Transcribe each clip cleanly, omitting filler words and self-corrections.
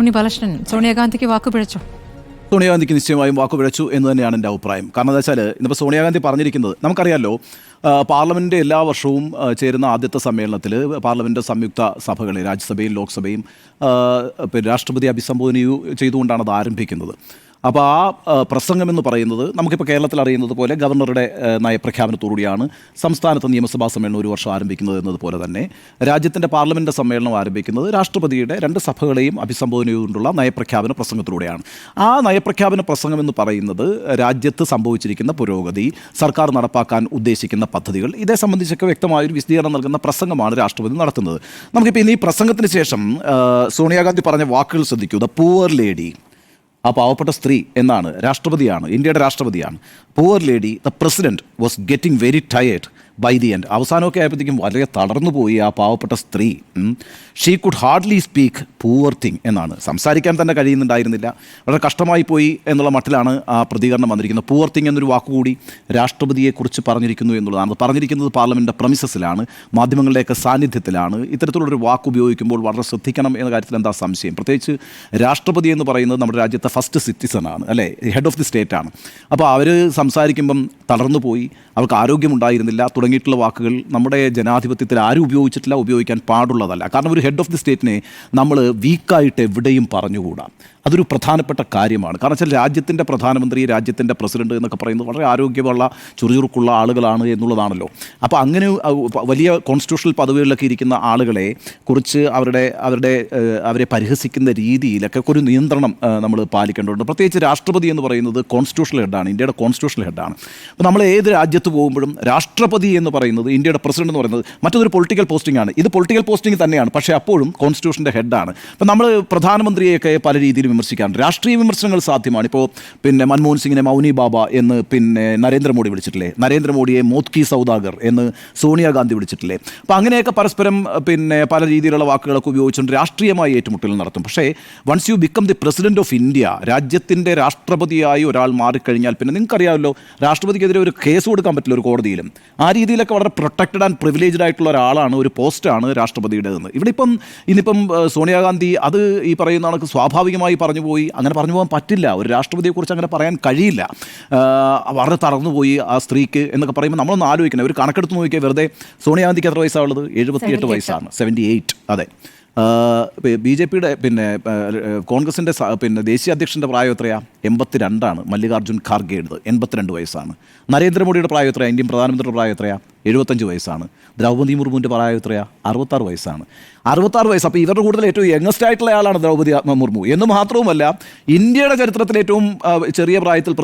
ഉണ്ണി ബാലകൃഷ്ണൻ, സോണിയാഗാന്ധിക്ക് വാക്കുപിഴച്ചോ? സോണിയാഗാന്ധിക്ക് നിശ്ചയമായും വാക്കുപിഴച്ചു എന്ന് തന്നെയാണ് എൻ്റെ അഭിപ്രായം. കാരണം എന്താ വെച്ചാൽ ഇന്നിപ്പോൾ സോണിയാഗാന്ധി പറഞ്ഞിരിക്കുന്നത് നമുക്കറിയാമല്ലോ. പാർലമെൻറ്റ് എല്ലാ വർഷവും ചേരുന്ന ആദ്യത്തെ സമ്മേളനത്തിൽ പാർലമെൻറ്റ് സംയുക്ത സഭകളെ രാജ്യസഭയും ലോക്സഭയും രാഷ്ട്രപതി അഭിസംബോധന ചെയ്തുകൊണ്ടാണ് അത് ആരംഭിക്കുന്നത്. അപ്പോൾ ആ പ്രസംഗമെന്ന് പറയുന്നത് നമുക്കിപ്പോൾ കേരളത്തിൽ അറിയുന്നത് പോലെ ഗവർണറുടെ നയപ്രഖ്യാപനത്തോടുകൂടിയാണ് സംസ്ഥാനത്ത് നിയമസഭാ സമ്മേളനം ഒരു വർഷം ആരംഭിക്കുന്നത് എന്നതുപോലെ തന്നെ രാജ്യത്തിൻ്റെ പാർലമെൻറ്റ് സമ്മേളനം ആരംഭിക്കുന്നത് രാഷ്ട്രപതിയുടെ രണ്ട് സഭകളെയും അഭിസംബോധന ചെയ്തുകൊണ്ടുള്ള നയപ്രഖ്യാപന പ്രസംഗത്തിലൂടെയാണ്. ആ നയപ്രഖ്യാപന പ്രസംഗമെന്ന് പറയുന്നത് രാജ്യത്ത് സംഭവിച്ചിരിക്കുന്ന പുരോഗതി, സർക്കാർ നടപ്പാക്കാൻ ഉദ്ദേശിക്കുന്ന പദ്ധതികൾ, ഇതേ സംബന്ധിച്ചൊക്കെ വ്യക്തമായൊരു വിശദീകരണം നൽകുന്ന പ്രസംഗമാണ് രാഷ്ട്രപതി നടത്തുന്നത്. നമുക്കിപ്പോൾ ഇന്ന് ഈ പ്രസംഗത്തിന് ശേഷം സോണിയാഗാന്ധി പറഞ്ഞ വാക്കുകൾ ശ്രദ്ധിക്കൂ. ദ പൂവർ ലേഡി, ആ പാവപ്പെട്ട സ്ത്രീ എന്നാണ്, രാഷ്ട്രപതിയാണ്, ഇന്ത്യയുടെ രാഷ്ട്രപതിയാണ്. Poor lady, the president was getting very tired by the end. അവസാനമൊക്കെ ആയപ്പോഴത്തേക്കും വളരെ തളർന്നു പോയി ആ പാവപ്പെട്ട സ്ത്രീ. She could hardly speak poor thing എന്നാണ്, സംസാരിക്കാൻ തന്നെ കഴിയുന്നുണ്ടായിരുന്നില്ല, വളരെ കഷ്ടമായി പോയി എന്നുള്ള മട്ടിലാണ് ആ പ്രതികരണം വന്നിരിക്കുന്നത്. പൂവർ തിങ് എന്നൊരു വാക്കുകൂടി രാഷ്ട്രപതിയെക്കുറിച്ച് പറഞ്ഞിരിക്കുന്നു എന്നുള്ളതാണ്. അത് പറഞ്ഞിരിക്കുന്നത് പാർലമെൻറ്റ് പ്രമിസസിലാണ്, മാധ്യമങ്ങളുടെയൊക്കെ സാന്നിധ്യത്തിലാണ്. ഇത്തരത്തിലുള്ളൊരു വാക്ക് ഉപയോഗിക്കുമ്പോൾ വളരെ ശ്രദ്ധിക്കണം എന്ന കാര്യത്തിൽ എന്താ സംശയം? പ്രത്യേകിച്ച് രാഷ്ട്രപതി എന്ന് പറയുന്നത് നമ്മുടെ രാജ്യത്തെ ഫസ്റ്റ് സിറ്റിസണാണ്, അല്ലേ, ഹെഡ് ഓഫ് ദി സ്റ്റേറ്റാണ്. അപ്പോൾ അവർ സംസാരിക്കുമ്പം തളർന്നു പോയി, അവർക്ക് ആരോഗ്യമുണ്ടായിരുന്നില്ല തുടങ്ങിയിട്ടുള്ള വാക്കുകൾ നമ്മുടെ ജനാധിപത്യത്തിൽ ആരും ഉപയോഗിച്ചിട്ടില്ല, ഉപയോഗിക്കാൻ പാടുള്ളതല്ല. കാരണം ഒരു ഹെഡ് ഓഫ് ദി സ്റ്റേറ്റിനെ നമ്മൾ വീക്കായിട്ട് എവിടെയും പറഞ്ഞുകൂടാ. അതൊരു പ്രധാനപ്പെട്ട കാര്യമാണ്. കാരണം വെച്ചാൽ രാജ്യത്തിൻ്റെ പ്രധാനമന്ത്രി, രാജ്യത്തിൻ്റെ പ്രസിഡന്റ് എന്നൊക്കെ പറയുന്നത് വളരെ ആരോഗ്യമുള്ള ചുറുചുറുക്കുള്ള ആളുകളാണ് എന്നുള്ളതാണല്ലോ. അപ്പോൾ അങ്ങനെ വലിയ കോൺസ്റ്റിറ്റ്യൂഷണൽ പദവികളിലൊക്കെ ഇരിക്കുന്ന ആളുകളെ കുറിച്ച് അവരെ പരിഹസിക്കുന്ന രീതിയിലൊക്കെ ഒരു നിയന്ത്രണം നമ്മൾ പാലിക്കേണ്ടതുണ്ട്. പ്രത്യേകിച്ച് രാഷ്ട്രപതി എന്ന് പറയുന്നത് കോൺസ്റ്റിറ്റ്യൂഷണൽ ഹെഡാണ്, ഇന്ത്യയുടെ കോൺസ്റ്റിറ്റ്യൂഷണൽ ഹെഡാണ്. അപ്പോൾ നമ്മൾ ഏത് രാജ്യത്ത് പോകുമ്പോഴും രാഷ്ട്രപതി എന്ന് പറയുന്നത്, ഇന്ത്യയുടെ പ്രസിഡന്റ് എന്ന് പറയുന്നത് മറ്റൊരു പൊളിറ്റിക്കൽ പോസ്റ്റിംഗ് ആണ്. ഇത് പൊളിറ്റിക്കൽ പോസ്റ്റിംഗ് തന്നെയാണ്, പക്ഷേ അപ്പോഴും കോൺസ്റ്റിറ്റ്യൂഷൻ്റെ ഹെഡാണ്. അപ്പോൾ നമ്മൾ പ്രധാനമന്ത്രിയെയൊക്കെ പല രീതിയിൽ വിമർശിക്കാറുണ്ട്. രാഷ്ട്രീയ വിമർശനങ്ങൾ സാധ്യമാണ്. ഇപ്പോൾ മൻമോഹൻ സിംഗിനെ മൗനി ബാബ എന്ന് നരേന്ദ്രമോദി വിളിച്ചിട്ടില്ലേ, നരേന്ദ്രമോദിയെ മോത്കി സൗദാഗർ എന്ന് സോണിയാഗാന്ധി വിളിച്ചിട്ടില്ലേ. അപ്പോൾ അങ്ങനെയൊക്കെ പരസ്പരം പല രീതിയിലുള്ള വാക്കുകളൊക്കെ ഉപയോഗിച്ചുകൊണ്ട് രാഷ്ട്രീയമായി ഏറ്റുമുട്ടൽ നടത്തും. പക്ഷേ once you become the president of India, രാജ്യത്തിൻ്റെ രാഷ്ട്രപതിയായി ഒരാൾ മാറിക്കഴിഞ്ഞാൽ പിന്നെ നിങ്ങൾക്കറിയാമല്ലോ, രാഷ്ട്രപതിക്കെതിരെ ഒരു കേസ് കൊടുക്കാൻ പറ്റില്ല ഒരു കോടതിയിലും. ആ രീതിയിലൊക്കെ വളരെ പ്രൊട്ടക്റ്റഡ് ആൻഡ് പ്രിവിലേജ്ഡ് ആയിട്ടുള്ള ഒരാളാണ്, ഒരു പോസ്റ്റാണ് രാഷ്ട്രപതിയുടേതെന്ന്. ഇവിടെ ഇന്നിപ്പം സോണിയാഗാന്ധി അത് ഈ പറയുന്ന കണക്ക് സ്വാഭാവികമായി പറഞ്ഞു പോയി. അങ്ങനെ പറഞ്ഞു പോകാൻ പറ്റില്ല, ഒരു രാഷ്ട്രപതിയെക്കുറിച്ച് അങ്ങനെ പറയാൻ കഴിയില്ല. വളരെ തളർന്നുപോയി ആ സ്ത്രീക്ക് എന്നൊക്കെ പറയുമ്പോൾ നമ്മളൊന്ന് ആലോചിക്കണം. ഒരു കണക്കെടുത്ത് നോക്കിയാൽ വെറുതെ സോണിയാഗാന്ധിക്ക് എത്ര വയസ്സാണുള്ളത്? 78 വയസ്സാണ്, 78. അതെ. ബി ജെ പിയുടെ കോൺഗ്രസിൻ്റെ ദേശീയ അധ്യക്ഷൻ്റെ പ്രായം എത്രയാണ്? 82ആണ്. മല്ലികാർജ്ജുൻ ഖാർഗെയുടേത് 82 വയസ്സാണ്. നരേന്ദ്രമോദിയുടെ പ്രായം എത്രയാണ്? ഇന്ത്യൻ പ്രധാനമന്ത്രിയുടെ പ്രായം എത്രയാണ്? 75 വയസ്സാണ്. ദ്രൗപദി മുർമുവിൻ്റെ പ്രായം എത്രയാണ്? 66 വയസ്സാണ്. 66 വയസ്സ്. അപ്പോൾ ഇവരുടെ കൂടുതൽ ഏറ്റവും യങ്ങസ്റ്റ് ആയിട്ടുള്ള ആളാണ് ദ്രൗപദി മുർമു. എന്ന് മാത്രവുമല്ല, ഇന്ത്യയുടെ ചരിത്രത്തിൽ ഏറ്റവും ചെറിയ പ്രായത്തിൽ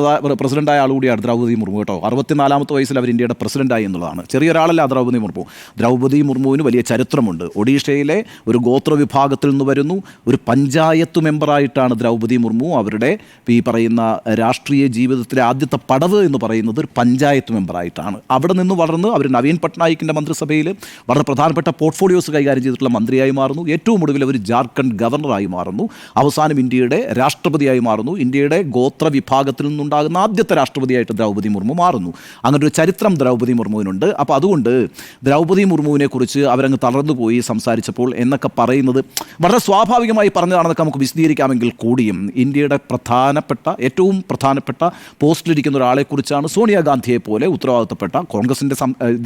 പ്രസിഡൻ്റായ ആൾ കൂടിയാണ് ദ്രൗപദി മുർമു കേട്ടോ. 64ാമത്തെ വയസ്സിൽ അവർ ഇന്ത്യയുടെ പ്രസിഡൻ്റായി എന്നുള്ളതാണ്. ചെറിയൊരാളല്ല ദ്രൗപദി മുർമു. ദ്രൗപദി മുർമുവിന് വലിയ ചരിത്രമുണ്ട്. ഒഡീഷയിലെ ഒരു ഗോത്ര വിഭാഗത്തിൽ നിന്ന് വരുന്നു. ഒരു പഞ്ചായത്ത് മെമ്പറായിട്ടാണ് ദ്രൗപദി മുർമു അവരുടെ ഈ പറയുന്ന രാഷ്ട്രീയ ജീവിതത്തിലെ ആദ്യത്തെ പടവ് എന്ന് പറയുന്നത് ഒരു പഞ്ചായത്ത് മെമ്പറായിട്ടാണ്. അവിടെ നിന്ന് വളർന്ന് അവർ നവീൻ പട്നായിക്കിൻ്റെ മന്ത്രിസഭയിൽ വളരെ പ്രധാനപ്പെട്ട പോർട്ട്ഫോളിയോസ് കൈകാര്യം ചെയ്തിട്ടുള്ള മന്ത്രിയായി മാറുന്നു. ഏറ്റവും ഒടുവിൽ അവർ ജാർഖണ്ഡ് ഗവർണറായി മാറുന്നു. അവസാനം ഇന്ത്യയുടെ രാഷ്ട്രപതിയായി മാറുന്നു. ഇന്ത്യയുടെ ഗോത്ര വിഭാഗത്തിൽ നിന്നുണ്ടാകുന്ന ആദ്യത്തെ രാഷ്ട്രപതിയായിട്ട് ദ്രൗപദി മുർമു മാറുന്നു. അങ്ങനെ ഒരു ചരിത്രം ദ്രൗപദി മുർമുവിനുണ്ട്. അപ്പോൾ അതുകൊണ്ട് ദ്രൗപദി മുർമുവിനെ കുറിച്ച് അവരങ്ങ് തളർന്നുപോയി സംസാരിച്ചപ്പോൾ എന്നൊക്കെ പറയുന്നത് വളരെ സ്വാഭാവികമായി പറഞ്ഞതാണെന്നൊക്കെ നമുക്ക് വിശദീകരിക്കാമെങ്കിൽ കൂടിയും ഇന്ത്യയുടെ ഏറ്റവും പ്രധാനപ്പെട്ട പോസ്റ്റിലിരിക്കുന്ന ഒരാളെക്കുറിച്ചാണ് സോണിയാഗാന്ധിയെ പോലെ ഉത്തരവാദിത്തപ്പെട്ട, കോൺഗ്രസിൻ്റെ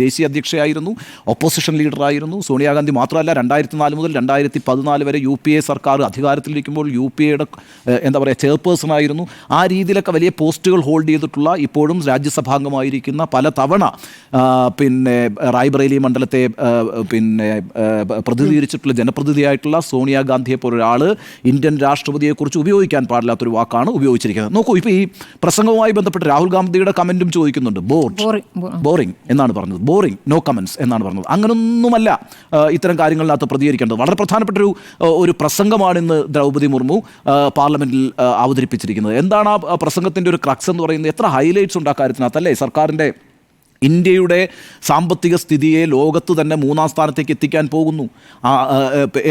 ദേശീയ അധ്യക്ഷയായിരുന്നു, ഒപ്പോസിഷൻ ലീഡറായിരുന്നു. സോണിയാഗാന്ധി മാത്രമല്ല, 2004 മുതൽ 2014 വരെ UPA സർക്കാർ അധികാരത്തിലിരിക്കുമ്പോൾ UPAയുടെ ചെയർപേഴ്സൺ ആയിരുന്നു. ആ രീതിയിലൊക്കെ വലിയ പോസ്റ്റുകൾ ഹോൾഡ് ചെയ്തിട്ടുള്ള, ഇപ്പോഴും രാജ്യസഭാംഗമായിരിക്കുന്ന, പല തവണ റായ്ബറേലി മണ്ഡലത്തെ പ്രതിനിധീകരിച്ചിട്ടുള്ള ജനപ്രതിനിധിയായിട്ടുള്ള സോണിയാഗാന്ധിയെ പോലൊരാൾ ഇന്ത്യൻ രാഷ്ട്രപതിയെക്കുറിച്ച് ഉപയോഗിക്കാൻ പാടില്ലാത്തൊരു വാക്കാണ് ഉപയോഗിച്ചിരിക്കുന്നത്. നോക്കൂ, ഇപ്പോൾ ഈ പ്രസംഗവുമായി ബന്ധപ്പെട്ട് രാഹുൽ ഗാന്ധിയുടെ കമൻറ്റും ചോദിക്കുന്നുണ്ട്. ബോറിംഗ് എന്നാണ് പറഞ്ഞത്. ബോറിംഗ്, നോ കമൻസ് എന്നാണ് പറഞ്ഞത്. അങ്ങനൊന്നുമല്ല ഇത്തരം കാര്യങ്ങളിനകത്ത് പ്രതികരിക്കേണ്ടത്. വളരെ പ്രധാനപ്പെട്ട ഒരു പ്രസംഗമാണിന്ന് ദ്രൗപദി മുർമു പാർലമെൻറ്റിൽ അവതരിപ്പിച്ചിരിക്കുന്നത്. എന്താണ് ആ പ്രസംഗത്തിൻ്റെ ഒരു ക്രക്സ് എന്ന് പറയുന്നത്? എത്ര ഹൈലൈറ്റ്സ് ഉണ്ട് ആ കാര്യത്തിനകത്ത്, അല്ലേ? സർക്കാരിൻ്റെ ഇന്ത്യയുടെ സാമ്പത്തിക സ്ഥിതിയെ ലോകത്ത് തന്നെ 3-ാം സ്ഥാനത്തേക്ക് എത്തിക്കാൻ പോകുന്നു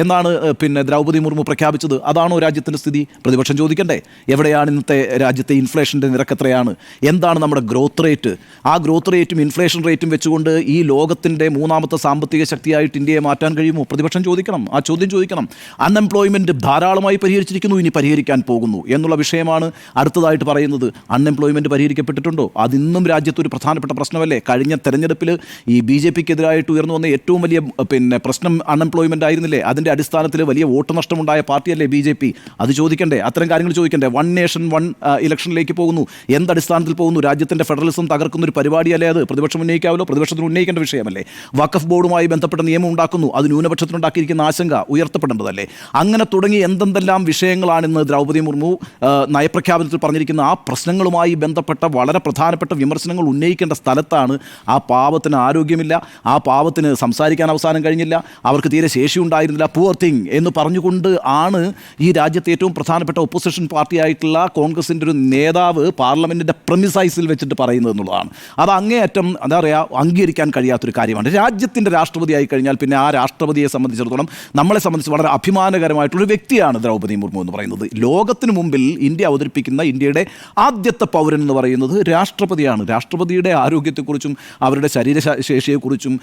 എന്നാണ് പിന്നെ ദ്രൗപദി മുർമു പ്രഖ്യാപിച്ചത്. അതാണോ രാജ്യത്തിൻ്റെ സ്ഥിതി? പ്രതിപക്ഷം ചോദിക്കണ്ടേ, എവിടെയാണ് ഇന്നത്തെ രാജ്യത്തെ ഇൻഫ്ലേഷൻ്റെ നിരക്ക് എത്രയാണ്, എന്താണ് നമ്മുടെ ഗ്രോത്ത് റേറ്റ്? ആ ഗ്രോത്ത് റേറ്റും ഇൻഫ്ലേഷൻ റേറ്റും വെച്ചുകൊണ്ട് ഈ ലോകത്തിൻ്റെ 3-ാമത്തെ സാമ്പത്തിക ശക്തിയായിട്ട് ഇന്ത്യയെ മാറ്റാൻ കഴിയുമോ? പ്രതിപക്ഷം ചോദിക്കണം, ആ ചോദ്യം ചോദിക്കണം. അൺഎംപ്ലോയ്മെൻറ്റ് ധാരാളമായി പരിഹരിച്ചിരിക്കുന്നു, ഇനി പരിഹരിക്കാൻ പോകുന്നു എന്നുള്ള വിഷയമാണ് അടുത്തതായിട്ട് പറയുന്നത്. അൺഎംപ്ലോയ്മെൻറ്റ് പരിഹരിക്കപ്പെട്ടിട്ടുണ്ടോ? അതിന്നും രാജ്യത്തൊരു പ്രധാനപ്പെട്ട പ്രശ്നമല്ലേ? കഴിഞ്ഞ തെരഞ്ഞെടുപ്പിൽ ഈ BJP-ക്കെതിരായിട്ട് ഉയർന്നു വന്ന ഏറ്റവും വലിയ പ്രശ്നം അൺഎംപ്ലോയ്മെൻ്റ് ആയിരുന്നില്ലേ? അതിൻ്റെ അടിസ്ഥാനത്തിൽ വലിയ വോട്ട് നഷ്ടമുണ്ടായ പാർട്ടിയല്ലേ BJP? അത് ചോദിക്കണ്ടേ? അത്തരം കാര്യങ്ങൾ ചോദിക്കണ്ടേ? 1 നേഷൻ 1 ഇലക്ഷനിലേക്ക് പോകുന്നു. എന്തടിസ്ഥാനത്തിൽ പോകുന്നു? രാജ്യത്തിൻ്റെ ഫെഡറലിസം തകർക്കുന്ന ഒരു പരിപാടിയല്ലേ അത്? പ്രതിപക്ഷം ഉന്നയിക്കാമല്ലോ, പ്രതിപക്ഷത്തിന് ഉന്നയിക്കേണ്ട വിഷയമല്ലേ? വഖഫ് ബോർഡുമായി ബന്ധപ്പെട്ട നിയമം ഉണ്ടാക്കുന്നു, അത് ന്യൂനപക്ഷത്തിനുണ്ടാക്കിയിരിക്കുന്ന ആശങ്ക ഉയർത്തപ്പെടേണ്ടതല്ലേ? അങ്ങനെ തുടങ്ങി എന്തെന്തെല്ലാം വിഷയങ്ങളാണിന്ന് ദ്രൗപദി മുർമു നയപ്രഖ്യാപനത്തിൽ പറഞ്ഞിരിക്കുന്ന ആ പ്രശ്നങ്ങളുമായി ബന്ധപ്പെട്ട വളരെ പ്രധാനപ്പെട്ട വിമർശനങ്ങൾ ഉന്നയിക്കേണ്ട സ്ഥലത്താണ് ആ പാവത്തിന് ആരോഗ്യമില്ല, ആ പാവത്തിന് സംസാരിക്കാൻ അവസാനം കഴിഞ്ഞില്ല, അവർക്ക് തീരെ ശേഷി ഉണ്ടായിരുന്നില്ല, പുവർ തിങ് എന്ന് പറഞ്ഞുകൊണ്ട് ആണ് ഈ രാജ്യത്തെ ഏറ്റവും പ്രധാനപ്പെട്ട ഒപ്പോസിഷൻ പാർട്ടിയായിട്ടുള്ള കോൺഗ്രസിൻ്റെ ഒരു നേതാവ് പാർലമെൻറ്റിൻ്റെ പ്രെമിസൈസിൽ വെച്ചിട്ട് പറയുന്നത് എന്നുള്ളതാണ്. അത് അങ്ങേയറ്റം എന്താ പറയുക, അംഗീകരിക്കാൻ കഴിയാത്തൊരു കാര്യമാണ്. രാജ്യത്തിൻ്റെ രാഷ്ട്രപതിയായി കഴിഞ്ഞാൽ പിന്നെ ആ രാഷ്ട്രപതിയെ സംബന്ധിച്ചിടത്തോളം നമ്മളെ സംബന്ധിച്ച് വളരെ അഭിമാനകരമായിട്ടുള്ളൊരു വ്യക്തിയാണ് ദ്രൗപദി മുർമു എന്ന് പറയുന്നത്. ലോകത്തിന് മുമ്പിൽ ഇന്ത്യ അവതരിപ്പിക്കുന്ന ഇന്ത്യയുടെ ആദ്യത്തെ പൗരൻ എന്ന് പറയുന്നത് രാഷ്ട്രപതിയാണ്. രാഷ്ട്രപതിയുടെ ആരോഗ്യത്തെക്കുറിച്ചും അവരുടെ ശരീരശേഷിയെക്കുറിച്ചും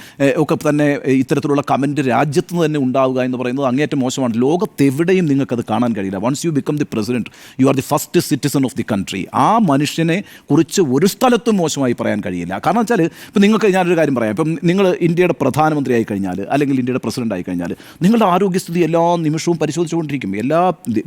ഒക്കെ തന്നെ ഇത്തരത്തിലുള്ള കമൻറ്റ് രാജ്യത്ത് തന്നെ ഉണ്ടാവുക എന്ന് പറയുന്നത് അങ്ങേറ്റം മോശമാണ്. ലോകത്തെവിടെയും നിങ്ങൾക്കത് കാണാൻ കഴിയില്ല. Once you become the president, you are the first citizen of the country. ആ മനുഷ്യനെ കുറിച്ച് ഒരു സ്ഥലത്തും മോശമായി പറയാൻ കഴിയില്ല. കാരണം വെച്ചാൽ ഇപ്പം നിങ്ങൾക്ക് ഞാനൊരു കാര്യം പറയാം, ഇപ്പം നിങ്ങൾ ഇന്ത്യയുടെ പ്രധാനമന്ത്രി ആയി കഴിഞ്ഞാൽ അല്ലെങ്കിൽ ഇന്ത്യയുടെ പ്രസിഡന്റ് ആയി കഴിഞ്ഞാൽ നിങ്ങളുടെ ആരോഗ്യസ്ഥിതി എല്ലാ നിമിഷവും പരിശോധിച്ചുകൊണ്ടിരിക്കും, എല്ലാ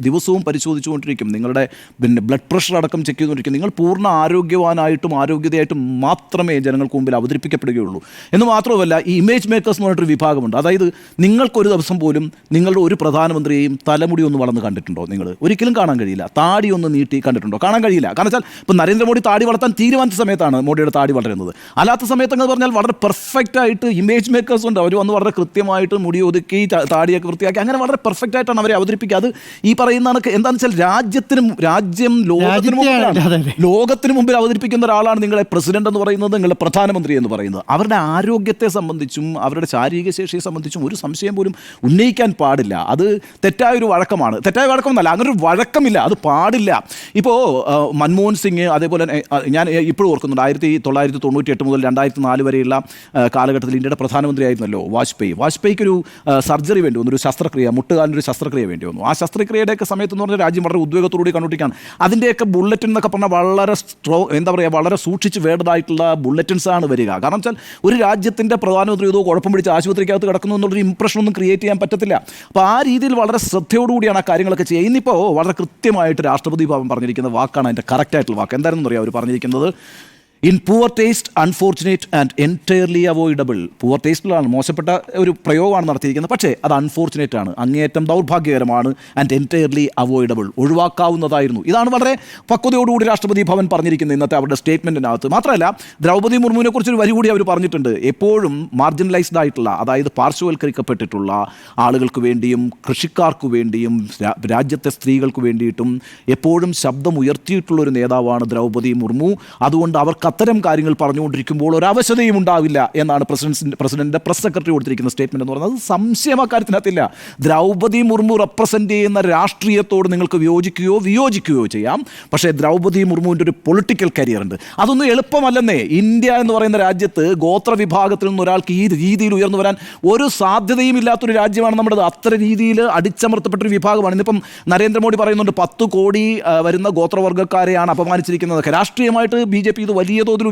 ദിവസവും പരിശോധിച്ചുകൊണ്ടിരിക്കും, നിങ്ങളുടെ പിന്നെ ബ്ലഡ് പ്രഷർ അടക്കം ചെക്ക് ചെയ്തുകൊണ്ടിരിക്കും. നിങ്ങൾ പൂർണ്ണ ആരോഗ്യവാനായിട്ടും ആരോഗ്യതയായിട്ടും മാത്രമേ ജനങ്ങൾക്ക് മുമ്പിൽ അവതരിപ്പിക്കപ്പെടുകയുള്ളൂ. എന്ന് മാത്രമല്ല, ഈ ഇമേജ് മേക്കേഴ്സ് എന്ന് പറഞ്ഞിട്ടൊരു വിഭാഗമുണ്ട്. അതായത് നിങ്ങൾക്കൊരു ദിവസം പോലും നിങ്ങളുടെ ഒരു പ്രധാനമന്ത്രിയെയും തലമുടി ഒന്ന് വളർന്ന് കണ്ടിട്ടുണ്ടോ? നിങ്ങൾ ഒരിക്കലും കാണാൻ കഴിയില്ല. താടി ഒന്ന് നീട്ടി കണ്ടിട്ടുണ്ടോ? കാണാൻ കഴിയില്ല. കാരണം വെച്ചാൽ ഇപ്പം നരേന്ദ്രമോദി താടി വളർത്താൻ തീരുമാനിച്ച സമയത്താണ് മോഡിയുടെ താടി വളരുന്നത്. അല്ലാത്ത സമയത്തെന്ന് പറഞ്ഞാൽ വളരെ പെർഫെക്റ്റ് ആയിട്ട് ഇമേജ് മേക്കേഴ്സ് ഉണ്ട്. അവർ വന്ന് വളരെ കൃത്യമായിട്ട് മുടി ഒതുക്കി താടിയൊക്കെ വൃത്തിയാക്കി അങ്ങനെ വളരെ പെർഫെക്റ്റ് ആയിട്ടാണ് അവരെ അവതരിപ്പിക്കുക. അത് ഈ പറയുന്നതാണ്. എന്താണെന്ന് വെച്ചാൽ രാജ്യം ലോകത്തിന് മുമ്പിൽ അവതരിപ്പിക്കുന്ന ഒരാളാണ് നിങ്ങളെ പ്രസിഡന്റ് എന്ന് പറയുന്നത്, നിങ്ങളുടെ പ്രധാനമന്ത്രി എന്ന് പറയുന്നത്. അവരുടെ ആരോഗ്യത്തെ സംബന്ധിച്ചും അവരുടെ ശാരീരിക ശേഷിയെ സംബന്ധിച്ചും ഒരു സംശയം പോലും ഉന്നയിക്കാൻ പാടില്ല. അത് തെറ്റായൊരു വഴക്കമാണ്. തെറ്റായ വഴക്കമെന്നല്ല, അങ്ങനെ ഒരു വഴക്കമില്ല, അത് പാടില്ല. ഇപ്പോൾ മൻമോഹൻ സിംഗ്, അതേപോലെ ഞാൻ ഇപ്പോഴും ഓർക്കുന്നുണ്ട് 1998 മുതൽ 2004 വരെയുള്ള കാലഘട്ടത്തിൽ ഇന്ത്യയുടെ പ്രധാനമന്ത്രിയായിരുന്നല്ലോ വാജ്പേയിക്കൊരു സർജറി വേണ്ടി വന്നു, ഒരു ശസ്ത്രക്രിയ, മുട്ടുകാലിനൊരു ശസ്ത്രക്രിയ വേണ്ടി വന്നു. ആ ശസ്ത്രക്രിയയുടെയൊക്കെ സമയത്ത് എന്ന് പറഞ്ഞാൽ രാജ്യം വളരെ ഉദ്വേഗത്തോടുകൂടി കണ്ടുപിടിക്കുകയാണ്. അതിൻ്റെയൊക്കെ ബുള്ളറ്റിൻ എന്നൊക്കെ പറഞ്ഞാൽ വളരെ എന്താ പറയുക, വളരെ സൂക്ഷിച്ച് വേണ്ടതായിട്ടുള്ള ബുള്ളറ്റിൻസാണ് വരിക. കാരണം വെച്ചാൽ ഒരു രാജ്യത്തിൻ്റെ പ്രധാനമന്ത്രി ഏതോ കുഴപ്പം പിടിച്ച് ആശുപത്രിക്കകത്ത് കിടക്കുന്നു എന്നുള്ളൊരു ഇംപ്രഷനൊന്നും ക്രിയേറ്റ് ചെയ്യാൻ പറ്റത്തില്ല. അപ്പോൾ ആ രീതിയിൽ വളരെ ശ്രദ്ധയോടുകൂടിയാണ് ആ കാര്യങ്ങളൊക്കെ ചെയ്യുക. ഇന്നിപ്പോൾ വളരെ കൃത്യമായിട്ട് രാഷ്ട്രപതി ഭവൻ പറഞ്ഞിരിക്കുന്ന വാക്കാണ് അതിൻ്റെ കറക്റ്റായിട്ടുള്ള വാക്ക്. എന്താണെന്ന് അറിയാം അവർ പറഞ്ഞിരിക്കുന്നത്? In poor taste unfortunate and entirely avoidable. Poor ടേസ്റ്റിലാണ്, മോശപ്പെട്ട ഒരു പ്രയോഗമാണ് നടത്തിയിരിക്കുന്നത്. പക്ഷേ അത് അൺഫോർച്ചുനേറ്റ് ആണ്, അങ്ങേയറ്റം ദൗർഭാഗ്യകരമാണ്. ആൻഡ് എൻറ്റയർലി അവോയ്ഡബിൾ, ഒഴിവാക്കാവുന്നതായിരുന്നു. ഇതാണ് വളരെ പക്വതയോടുകൂടി രാഷ്ട്രപതി ഭവൻ പറഞ്ഞിരിക്കുന്നത് ഇന്നത്തെ അവരുടെ സ്റ്റേറ്റ്മെൻറ്റിനകത്ത്. മാത്രമല്ല, ദ്രൗപദി മുർമുവിനെ കുറിച്ചൊരു വരി കൂടി അവർ പറഞ്ഞിട്ടുണ്ട്. എപ്പോഴും മാർജിനലൈസ്ഡ് ആയിട്ടുള്ള, അതായത് പാർശ്വവൽക്കരിക്കപ്പെട്ടിട്ടുള്ള ആളുകൾക്ക് വേണ്ടിയും കൃഷിക്കാർക്ക് വേണ്ടിയും രാജ്യത്തെ സ്ത്രീകൾക്ക് വേണ്ടിയിട്ടും എപ്പോഴും ശബ്ദം ഉയർത്തിയിട്ടുള്ളൊരു നേതാവാണ് ദ്രൗപദി മുർമു. അതുകൊണ്ട് അവർക്ക് അത്തരം കാര്യങ്ങൾ പറഞ്ഞുകൊണ്ടിരിക്കുമ്പോൾ ഒരവശതയും ഉണ്ടാവില്ല എന്നാണ് പ്രസിഡന്റിന്റെ പ്രസ് സെക്രട്ടറി കൊടുത്തിരിക്കുന്ന സ്റ്റേറ്റ്മെന്റ് എന്ന് പറയുന്നത്. അത് സംശയം അക്കാര്യത്തിനകത്തില്ല. ദ്രൗപദി മുർമു റെപ്രസെന്റ് ചെയ്യുന്ന രാഷ്ട്രീയത്തോട് നിങ്ങൾക്ക് വിയോജിക്കുകയോ ചെയ്യാം. പക്ഷേ ദ്രൗപദി മുർമുവിൻ്റെ ഒരു പൊളിറ്റിക്കൽ കരിയർ ഉണ്ട്. അതൊന്നും എളുപ്പമല്ലെന്നേ. ഇന്ത്യ എന്ന് പറയുന്ന രാജ്യത്ത് ഗോത്ര വിഭാഗത്തിൽ നിന്ന് ഒരാൾക്ക് ഈ രീതിയിൽ ഉയർന്നു വരാൻ ഒരു സാധ്യതയും ഇല്ലാത്തൊരു രാജ്യമാണ് നമ്മുടേത്. അത്ര രീതിയിൽ അടിച്ചമർത്തപ്പെട്ടൊരു വിഭാഗമാണ്. ഇന്നിപ്പം നരേന്ദ്രമോദി പറയുന്നുണ്ട് 10 കോടി വരുന്ന ഗോത്രവർഗ്ഗക്കാരെയാണ് അപമാനിച്ചിരിക്കുന്നത്. രാഷ്ട്രീയമായിട്ട് BJP ഇത് വലിയ തോതിൽ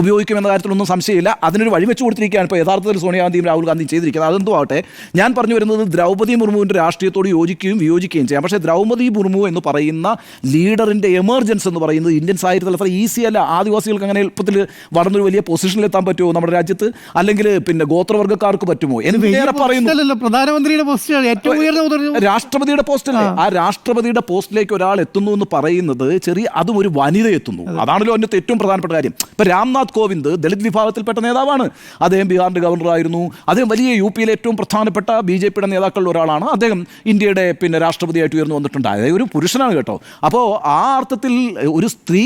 ഉപയോഗിക്കുമെന്ന കാര്യത്തിലൊന്നും സംശയമില്ല. അതിനൊരു വഴിവെച്ച് കൊടുത്തിരിക്കുകയാണ് ഇപ്പോൾ യഥാർത്ഥത്തിൽ സോണിയാഗാന്ധിയും രാഹുൽ ഗാന്ധിയും ചെയ്തിരിക്കുന്നത്. അതെന്തോ ആവട്ടെ, ഞാൻ പറഞ്ഞു വരുന്നത് ദ്രൗപദി മുർമുവിൻ്റെ രാഷ്ട്രീയത്തോട് യോജിക്കുകയും വിയോജിക്കുകയും ചെയ്യാം. പക്ഷേ ദ്രൗപദി മുർമു എന്ന് പറയുന്ന ലീഡറിൻ്റെ എമർജൻസ് എന്ന് പറയുന്നത് ഇന്ത്യൻ സാഹിത്യത്തിൽ അത്ര ഈസി അല്ല. ആദിവാസികൾക്ക് അങ്ങനെ എളുപ്പത്തിൽ വളർന്നൊരു വലിയ പൊസിഷനിലെത്താൻ പറ്റുമോ നമ്മുടെ രാജ്യത്ത്? അല്ലെങ്കിൽ പിന്നെ ഗോത്രവർഗ്ഗക്കാർക്ക് പറ്റുമോ? എന്തിനേറെ പറയുന്നു, പ്രധാനമന്ത്രിയുടെ പോസ്റ്റ് ഏറ്റവും ഉയർന്ന രാഷ്ട്രപതിയുടെ പോസ്റ്റല്ലേ? ആ രാഷ്ട്രപതിയുടെ പോസ്റ്റിലേക്ക് ഒരാൾ എത്തുന്നു എന്ന് പറയുന്നത് അതും ഒരു വനിത എത്തുന്നു. അതാണല്ലോ അതിൻ്റെ ഏറ്റവും പ്രധാനപ്പെട്ട പ്രധാനപ്പെട്ട കാര്യം. ഇപ്പം രാംനാഥ് കോവിന്ദ് ദളിത് വിഭാഗത്തിൽപ്പെട്ട നേതാവാണ്. അദ്ദേഹം ബീഹാറിൻ്റെ ഗവർണറായിരുന്നു. അദ്ദേഹം വലിയ UP-യിലെ ഏറ്റവും പ്രധാനപ്പെട്ട BJP-യുടെ നേതാക്കളിൽ ഒരാളാണ്. അദ്ദേഹം ഇന്ത്യയുടെ രാഷ്ട്രപതിയായിട്ട് ഉയർന്നു വന്നിട്ടുണ്ട്. അതായത് ഒരു പുരുഷനാണ് കേട്ടോ. അപ്പോൾ ആ അർത്ഥത്തിൽ ഒരു സ്ത്രീ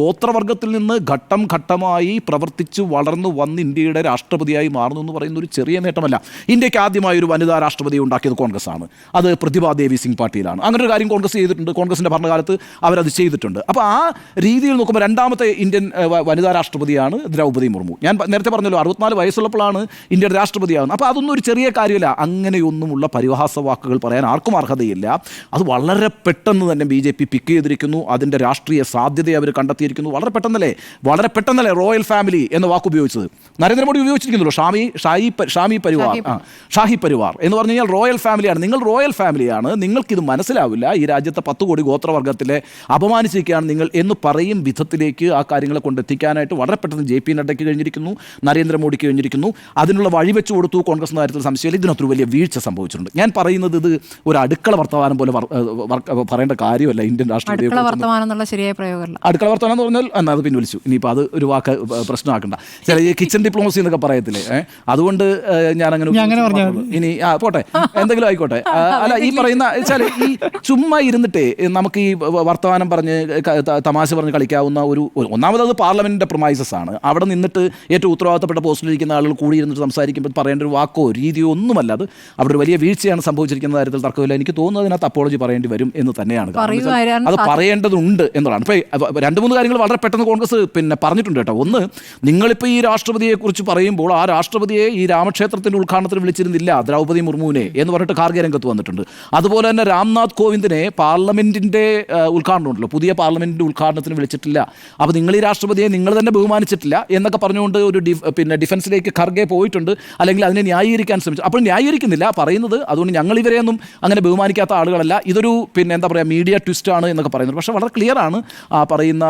ഗോത്രവർഗത്തിൽ നിന്ന് ഘട്ടം ഘട്ടമായി പ്രവർത്തിച്ച് വളർന്നു വന്ന് ഇന്ത്യയുടെ രാഷ്ട്രപതിയായി മാറുന്നു എന്ന് പറയുന്ന ഒരു ചെറിയ നേട്ടമല്ല. ഇന്ത്യക്ക് ആദ്യമായി ഒരു വനിതാ രാഷ്ട്രപതിയെ ഉണ്ടാക്കിയത് കോൺഗ്രസ് ആണ്. അത് പ്രതിഭാ ദേവി സിംഗ് പാട്ടീലാണ്. അങ്ങനെ ഒരു കാര്യം കോൺഗ്രസ് ചെയ്തിട്ടുണ്ട്. കോൺഗ്രസിൻ്റെ ഭരണകാലത്ത് അവരത് ചെയ്തിട്ടുണ്ട്. അപ്പോൾ ആ രീതിയിൽ നോക്കുമ്പോൾ രണ്ടാമത്തെ ഇന്ത്യൻ വനിതാ രാഷ്ട്രപതിയാണ് ദ്രൗപദി മുർമു. ഞാൻ നേരത്തെ പറഞ്ഞല്ലോ 64 വയസ്സുള്ളപ്പോഴാണ് ഇന്ത്യയുടെ രാഷ്ട്രപതിയാകുന്നത്. അപ്പോൾ അതൊന്നും ഒരു ചെറിയ കാര്യമില്ല. അങ്ങനെയൊന്നുമുള്ള പരിഹാസ വാക്കുകൾ പറയാൻ ആർക്കും അർഹതയില്ല. അത് വളരെ പെട്ടെന്ന് തന്നെ BJP പിക്ക് ചെയ്തിരിക്കുന്നു. അതിൻ്റെ രാഷ്ട്രീയ സാധ്യതയെ അവർ കണ്ടെത്തിയിരിക്കുന്നു. വളരെ പെട്ടെന്നല്ലേ റോയൽ ഫാമിലി എന്ന വാക്ക് ഉപയോഗിച്ചത്. നരേന്ദ്രമോദി ഉപയോഗിച്ചിരിക്കുന്നല്ലോ ഷാഹി പരിവാർ എന്ന് പറഞ്ഞു കഴിഞ്ഞാൽ റോയൽ ഫാമിലിയാണ്. നിങ്ങൾ റോയൽ ഫാമിലിയാണ്, നിങ്ങൾക്കിത് മനസ്സിലാവില്ല, ഈ രാജ്യത്തെ 10 കോടി ഗോത്രവർഗത്തിലെ അപമാനിച്ചിരിക്കുകയാണ് നിങ്ങൾ എന്ന് പറയും വിധത്തിലേക്ക് ആ കാര്യങ്ങളെ കൊണ്ടെത്തിക്കാനായിട്ട് വളരെ പെട്ടെന്ന് JP നഡ്ഡയ്ക്ക് കഴിഞ്ഞിരിക്കുന്നു, നരേന്ദ്രമോദിക്ക് കഴിഞ്ഞിരിക്കുന്നു. അതിനുള്ള വഴിവെച്ചു കൊടുത്തു കോൺഗ്രസ് കാര്യത്തിൽ സംശയമില്ല. ഇതിനൊരു വലിയ വീഴ്ച സംഭവിച്ചിട്ടുണ്ട്. ഞാൻ പറയുന്നത് ഇത് ഒരു അടുക്കള വർത്തമാനം പോലെ പറയേണ്ട കാര്യമല്ല. ഇന്ത്യൻ രാഷ്ട്രീയ അടുക്കള വർത്തമാനം എന്നുള്ള ശരിയായ പ്രയോഗമല്ല. അടുക്കള വർത്തമാനം എന്ന് പറഞ്ഞാൽ എന്നാൽ അത് പിൻവലിച്ചു. ഇനിയിപ്പോൾ അത് ഒരു വാക്ക് പ്രശ്നമാക്കണ്ട. ചില ഈ കിച്ചൺ ഡിപ്ലോമസി എന്നൊക്കെ പറയത്തില്ലേ, അതുകൊണ്ട് ഞാൻ അങ്ങനെ പറഞ്ഞു. ഇനി പോട്ടെ, എന്തെങ്കിലും ആയിക്കോട്ടെ. അല്ല, ഈ പറയുന്ന വെച്ചാൽ ഈ ചുമ്മാ ഇരുന്നിട്ടേ നമുക്ക് ഈ വർത്തമാനം പറഞ്ഞ് തമാശ പറഞ്ഞ് കളിക്കാവുന്ന ഒന്നാമത് പാർലമെന്റിന്റെ പ്രൊമൈസസ് ആണ്. അവിടെ നിന്നിട്ട് ഏറ്റവും ഉത്തരവാദിത്തപ്പെട്ട പോസ്റ്റിലിരിക്കുന്ന ആളുകൾ കൂടി ഇരുന്നിട്ട് സംസാരിക്കുമ്പോൾ പറയേണ്ട ഒരു വാക്കോ രീതിയോ ഒന്നുമല്ല. അത് അവിടെ ഒരു വലിയ വീഴ്ചയാണ് സംഭവിച്ചിരിക്കുന്ന കാര്യത്തിൽ തർക്കമില്ല. എനിക്ക് തോന്നുന്നത് അതിനകത്ത് അപ്പോളജി പറയേണ്ടി വരും എന്ന് തന്നെയാണ്. അത് പറയേണ്ടതുണ്ട് എന്നുള്ളതാണ്. ഇപ്പോൾ 2-3 കാര്യങ്ങൾ വളരെ പെട്ടെന്ന് കോൺഗ്രസ് പറഞ്ഞിട്ടുണ്ട് കേട്ടോ. ഒന്ന്, നിങ്ങളിപ്പോൾ ഈ രാഷ്ട്രപതിയെക്കുറിച്ച് പറയുമ്പോൾ ആ രാഷ്ട്രപതിയെ ഈ രാമക്ഷേത്രത്തിൻ്റെ ഉദ്ഘാടനത്തിന് വിളിച്ചിരുന്നില്ല, ദ്രൗപദി മുർമുവിനെ എന്ന് പറഞ്ഞിട്ട് ഖാർഗെ രംഗത്ത് വന്നിട്ടുണ്ട്. അതുപോലെ തന്നെ രാംനാഥ് കോവിന്ദിനെ പാർലമെന്റിൻ്റെ ഉദ്ഘാടനം ഉണ്ടല്ലോ, പുതിയ പാർലമെന്റിൻ്റെ ഉദ്ഘാടനത്തിന് വിളിച്ചിട്ടില്ല. അപ്പോൾ നിങ്ങൾ ഈ രാഷ്ട്രപതിയെ നിങ്ങൾ തന്നെ ബഹുമാനിച്ചിട്ടില്ല എന്നൊക്കെ പറഞ്ഞുകൊണ്ട് ഒരു ഡിഫൻസിലേക്ക് ഖാർഗെ പോയിട്ടുണ്ട്. അല്ലെങ്കിൽ അതിനെ ന്യായീകരിക്കാൻ ശ്രമിച്ചു. അപ്പോൾ ന്യായീകരിക്കുന്നില്ല, പറയുന്നത് അതുകൊണ്ട് ഞങ്ങൾ ഇവരെയൊന്നും അങ്ങനെ ബഹുമാനിക്കാത്ത ആളുകളല്ല, ഇതൊരു എന്താ പറയുക മീഡിയ ട്വിസ്റ്റ് ആണ് എന്നൊക്കെ പറയുന്നത്. പക്ഷേ വളരെ ക്ലിയർ ആണ് ആ പറയുന്ന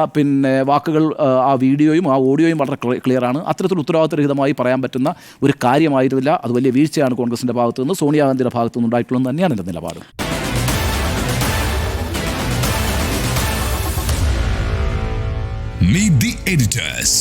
വാക്കുകൾ, ആ വീഡിയോയും ആ ഓഡിയോയും വളരെ ക്ലിയർ ആണ്. അത്തരത്തിൽ ഉത്തരവാദിത്തരഹിതമായി പറയാൻ പറ്റുന്ന ഒരു കാര്യമായിരുന്നില്ല. അത് വലിയ വീഴ്ചയാണ് കോൺഗ്രസിൻ്റെ ഭാഗത്തു നിന്ന്, സോണിയാഗാന്ധിയുടെ ഭാഗത്തു നിന്നുണ്ടായിട്ടുള്ളത് തന്നെയാണ് എൻ്റെ നിലപാട്. Meet the editors.